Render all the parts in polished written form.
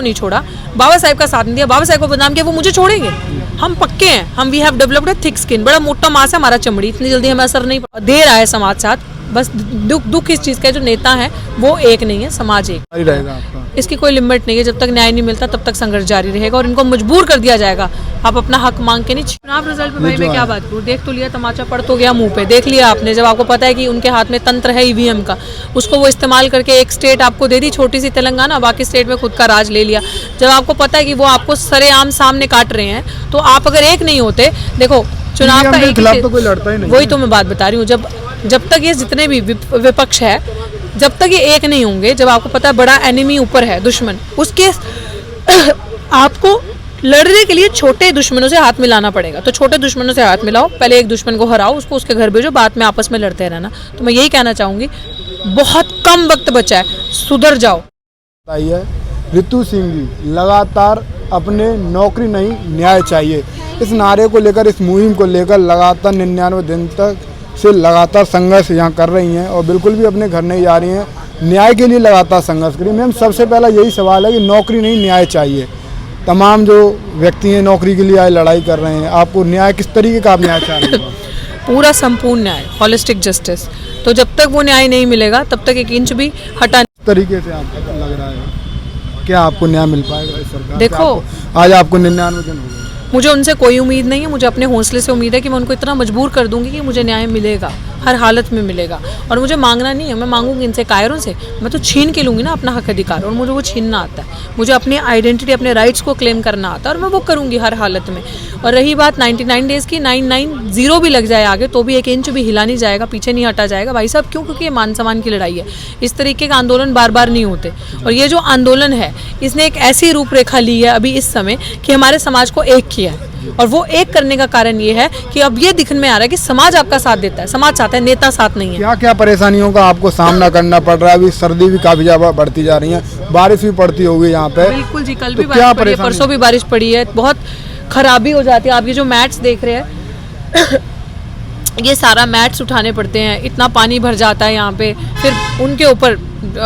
को नहीं छोड़ा, बाबा साहेब का साथ नहीं दिया, बाबा साहेब को बदनाम किया, वो मुझे छोड़ेंगे? हम पक्के हैं, हम we have developed a thick skin, बड़ा मोटा मांस है हमारा चमड़ी, इतनी जल्दी हमें असर नहीं दे रहा है समाज साथ। बस दुख इस चीज़ का, जो नेता है वो एक नहीं है, समाज एक रहेगा आपका। इसकी कोई लिमिट नहीं है। जब तक न्याय नहीं मिलता तब तक संघर्ष जारी रहेगा और इनको मजबूर कर दिया जाएगा। आप अपना हक मांग के नहीं। चुनाव रिजल्ट पे भाई मैं क्या बात करूँ, देख तो लिया, तमाचा पड़ तो गया मुंह पे, देख लिया आपने। जब आपको पता है कि उनके हाथ में तंत्र है ईवीएम का, उसको वो इस्तेमाल करके एक स्टेट आपको दे दी, छोटी सी तेलंगाना, बाकी स्टेट में खुद का राज ले लिया। जब आपको पता है कि वो आपको सरेआम सामने काट रहे हैं, तो आप अगर एक नहीं होते, देखो चुनाव का खिलाफ तो कोई लड़ता ही नहीं। वही तो मैं बात बता रही हूँ। जब तक ये जितने भी विपक्ष है, जब तक ये एक नहीं होंगे, जब आपको पता है बड़ा एनिमी ऊपर है, दुश्मन, उसके आपको लड़ने के लिए छोटे दुश्मनों से हाथ मिलाना पड़ेगा। तो छोटे दुश्मनों से हाथ मिलाओ, पहले एक दुश्मन को हराओ, उसको उसके घर भेजो, बाद में आपस में लड़ते रहना। तो मैं यही कहना चाहूँगी, बहुत कम वक्त बचा है, सुधर जाओ। रितु सिंह जी लगातार अपने नौकरी नहीं न्याय चाहिए, इस नारे को लेकर, इस मुहिम को लेकर लगातार 99 दिन तक से लगातार संघर्ष यहाँ कर रही हैं और बिल्कुल भी अपने घर नहीं जा रही हैं, न्याय के लिए लगातार संघर्ष करी। मैम सबसे पहला यही सवाल है कि नौकरी नहीं न्याय चाहिए। तमाम जो व्यक्ति हैं नौकरी के लिए आए लड़ाई कर रहे हैं, आपको न्याय किस तरीके का आप न्याय चाह रहे हैं? पूरा संपूर्ण न्याय, होलिस्टिक जस्टिस। तो जब तक वो न्याय नहीं मिलेगा तब तक एक इंच भी हटा। तरीके से आपको लग रहा है क्या आपको न्याय मिल पाएगा इस सरकार? देखो आज आपको 99 दिन हो गए, मुझे उनसे कोई उम्मीद नहीं है। मुझे अपने हौसले से उम्मीद है कि मैं उनको इतना मजबूर कर दूंगी कि मुझे न्याय मिलेगा, हर हालत में मिलेगा। और मुझे मांगना नहीं है, मैं मांगूंगी इनसे कायरों से, मैं तो छीन के लूँगी ना अपना हक अधिकार, और मुझे वो छीनना आता है। मुझे अपनी आइडेंटिटी, अपने राइट्स को क्लेम करना आता है, और मैं वो करूँगी हर हालत में। और रही बात 99 डेज़ की, 990 भी लग जाए आगे तो भी एक इंच भी हिला नहीं जाएगा, पीछे नहीं हटा जाएगा भाई साहब। क्यों? क्योंकि ये मान सम्मान की लड़ाई है। इस तरीके का आंदोलन बार बार नहीं होते, और ये जो आंदोलन है इसने एक ऐसी रूपरेखा ली है अभी इस समय कि हमारे समाज को एक किया है। और वो एक करने का कारण ये है कि अब ये दिखने में आ रहा है कि समाज आपका साथ देता है, समाज साथ है, नेता साथ नहीं है। क्या क्या परेशानियों का आपको सामना करना पड़ रहा है? अभी सर्दी भी काफी ज्यादा बढ़ती जा रही है, बारिश भी पड़ती होगी यहाँ पे। बिल्कुल जी, कल भी बारिश पड़ी है, परसों भी बारिश पड़ी है, बहुत खराबी हो जाती है। आप ये जो मैट्स देख रहे हैं ये सारा मैट्स उठाने पड़ते हैं, इतना पानी भर जाता है यहाँ पे, फिर उनके ऊपर,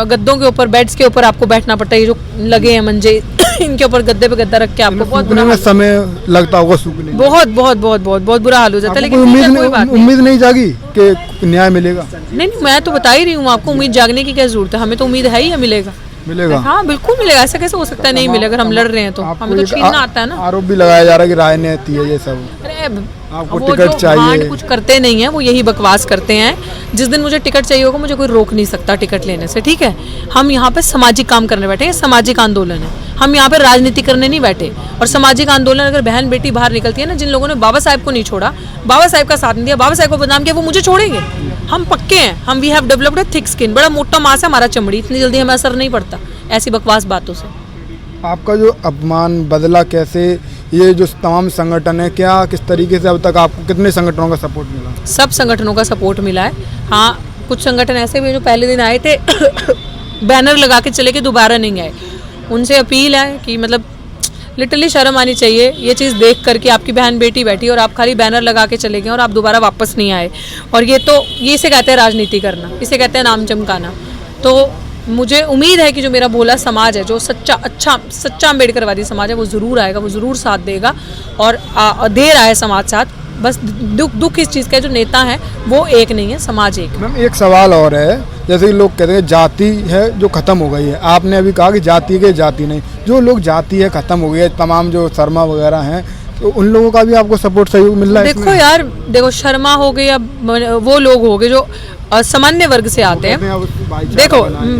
गद्दों के ऊपर, बेड्स के ऊपर आपको बैठना पड़ता है। ये जो लगे हैं मंजे इनके ऊपर गद्दे पे गद्दा रख के आपको बहुत बुरा में समय लगता होगा सूखने में। बहुत बहुत बहुत बहुत बहुत बुरा हाल हो जाता है। लेकिन उम्मीद नहीं जागी कि न्याय मिलेगा? नहीं, मैं तो बता ही रही हूँ आपको, उम्मीद जागने की क्या जरूरत है, हमें तो उम्मीद है ही, मिलेगा। हाँ बिल्कुल मिलेगा, ऐसा कैसे हो सकता है नहीं मिलेगा? हम लड़ रहे हैं तो हमें तो छीनना आता है ना। आरोप भी लगाया जा रहा है कि राजनीति है ये सब। आपको टिकट चाहिए, कुछ करते नहीं है, वो यही बकवास करते हैं। जिस दिन मुझे टिकट चाहिए होगा मुझे कोई रोक नहीं सकता टिकट लेने से, ठीक है? हम यहाँ पे सामाजिक काम करने बैठे हैं, सामाजिक आंदोलन है, हम यहाँ पे राजनीति करने नहीं बैठे। और सामाजिक आंदोलन, अगर बहन बेटी बाहर निकलती है ना, जिन लोगों ने बाबा साहेब को नहीं छोड़ा, बाबा साहेब का साथ नहीं दिया, बाबा साहेब को बदनाम किया, वो मुझे छोड़ेंगे? हम पक्के हैं, हम we have developed a thick skin, बड़ा मोटा मांस है हमारा चमड़ी, इतनी जल्दी हमें असर नहीं पड़ता ऐसी बकवास बातों से। आपका जो अपमान बदला कैसे, ये जो तमाम संगठन है, क्या किस तरीके से अब तक आपको कितने संगठनों का सपोर्ट मिला? सब संगठनों का सपोर्ट मिला है। हाँ, कुछ संगठन ऐसे भी जो पहले दिन आए थे बैनर लगा के चले के दोबारा नहीं आए। उनसे अपील है कि मतलब लिटरली शर्म आनी चाहिए ये चीज़ देख कर कि आपकी बहन बेटी बैठी और आप खाली बैनर लगा के चले गए और आप दोबारा वापस नहीं आए। और ये इसे कहते हैं राजनीति करना, इसे कहते हैं नाम चमकाना। तो मुझे उम्मीद है कि जो मेरा भोला समाज है, जो सच्चा अम्बेडकरवादी समाज है, वो ज़रूर आएगा, वो ज़रूर साथ देगा और दे रहा है समाज साथ। बस दुख इस चीज़ का, जो नेता है वो एक नहीं है, समाज एक। मैम एक सवाल और है, जैसे कि लोग कहते हैं जाति है जो ख़त्म हो गई है, आपने अभी कहा कि जाति के जाति नहीं, जो लोग जाति है ख़त्म हो गई है, तमाम जो शर्मा वगैरह हैं, तो उन लोगों का भी आपको सपोर्ट सहयोग मिल रहा है? देखो यार, देखो शर्मा हो गए या वो लोग हो गए जो सामान्य वर्ग से आते हैं।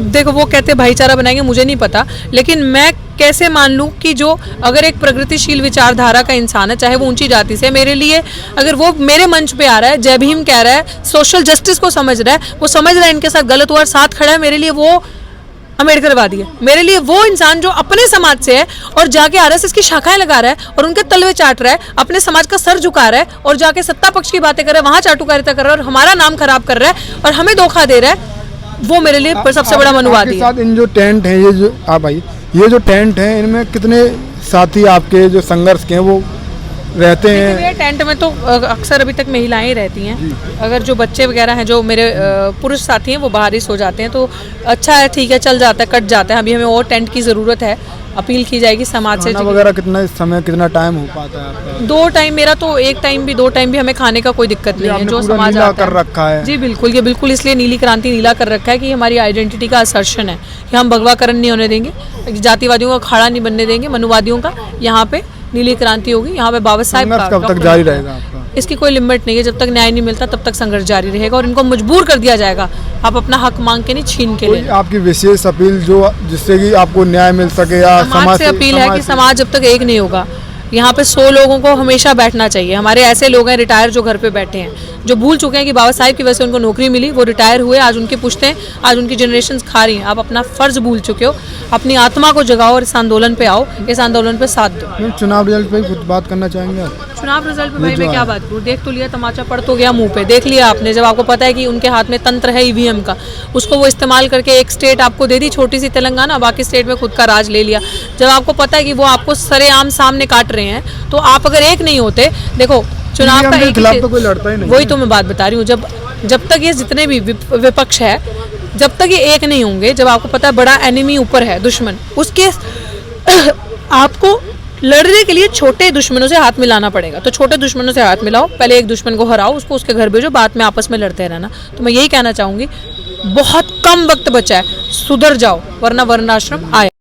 देखो वो कहते हैं भाईचारा बनाएंगे, मुझे नहीं पता, लेकिन मैं कैसे मान लूँ कि जो अगर एक प्रगतिशील विचारधारा का इंसान है, चाहे वो ऊंची जाति से, मेरे लिए अगर वो मेरे मंच पे आ रहा है, जय भीम कह रहा है, सोशल जस्टिस को समझ रहा है, वो समझ रहा है इनके साथ गलत हुआ और साथ खड़ा है, मेरे लिए वो अम्बेडकरवादी है। मेरे लिए वो इंसान जो अपने समाज से है और जाके आरएसएस की शाखाएं लगा रहा है और उनके तलवे चाट रहा है, अपने समाज का सर झुका रहा है और जाके सत्ता पक्ष की बातें कर रहा है, वहां चाटुकारिता कर रहा है और हमारा नाम खराब कर रहा है और हमें धोखा दे रहा है, वो मेरे लिए सबसे बड़ा मनुवादी है। इन जो टेंट है, ये जो टेंट है, इनमें कितने साथी आपके जो संघर्ष के हैं वो रहते हैं? टेंट में तो अक्सर अभी तक महिलाएं ही रहती हैं। अगर जो बच्चे वगैरह हैं, जो मेरे पुरुष साथी हैं, वो बाहर ही सो जाते हैं, तो अच्छा है, ठीक है, चल जाता है, कट जाता है। अभी हमें और टेंट की ज़रूरत है, अपील की जाएगी समाज से। खाना वगैरह कितना समय कितना टाइम हो पाता है आपका? 2 टाइम, मेरा तो 1 टाइम भी 2 टाइम भी हमें खाने का कोई दिक्कत नहीं है। आपने जो पूरा समाज नीला आता कर रखा है। जी बिल्कुल, ये बिल्कुल इसलिए नीली क्रांति नीला कर रखा है कि हमारी आइडेंटिटी का असर्शन है कि हम भगवाकरण नहीं होने देंगे, जातिवादियों का अखाड़ा नहीं बनने देंगे, मनुवादियों का। यहाँ पे नीली क्रांति होगी, यहाँ पे बाबा साहेब संघर्ष का कब तक जारी रहेगा आपका? इसकी कोई लिमिट नहीं है, जब तक न्याय नहीं मिलता तब तक संघर्ष जारी रहेगा और इनको मजबूर कर दिया जाएगा। आप अपना हक मांग के नहीं, छीन के कोई ले। आपकी विशेष अपील जो जिससे कि आपको न्याय मिल सके या समाज से अपील है कि समाज जब तक एक नहीं होगा, यहाँ पे 100 लोगों को हमेशा बैठना चाहिए। हमारे ऐसे लोग हैं रिटायर जो घर पे बैठे हैं, जो भूल चुके हैं कि बाबा साहेब की वजह से उनको नौकरी मिली, वो रिटायर हुए, आज उनकी पुश्तें, आज उनकी जनरेशन खा रही हैं। आप अपना फर्ज भूल चुके हो, अपनी आत्मा को जगाओ और इस आंदोलन पे आओ, इस आंदोलन पे साथ दो। चुनाव रिजल्ट पे कुछ बात करना चाहेंगे आप? चुनाव रिजल्ट पे भाई मैं क्या बात करूँ, देख तो लिया, तमाचा पड़ तो गया मुंह पे, देख लिया आपने। जब आपको पता है कि उनके हाथ में तंत्र है ईवीएम का, उसको वो इस्तेमाल करके एक स्टेट आपको दे दी, छोटी सी तेलंगाना, बाकी स्टेट में खुद का राज ले लिया। जब आपको पता है कि वो आपको सरेआम सामने काट रहे हैं, तो आप अगर एक नहीं होते, देखो चुनाव का खिलाफ तो कोई लड़ता ही नहीं। वही तो मैं बात बता रही हूँ। जब तक ये जितने भी विपक्ष है, जब तक ये एक नहीं होंगे, जब आपको पता है बड़ा एनिमी ऊपर है, दुश्मन, उसके आपको लड़ने के लिए छोटे दुश्मनों से हाथ मिलाना पड़ेगा। तो छोटे दुश्मनों से हाथ मिलाओ, पहले एक दुश्मन को हराओ, उसको उसके घर भेजो, बाद में आपस में लड़ते रहना। तो मैं यही कहना चाहूँगी, बहुत कम वक्त बचा है, सुधर जाओ वरना वर्णाश्रम आए।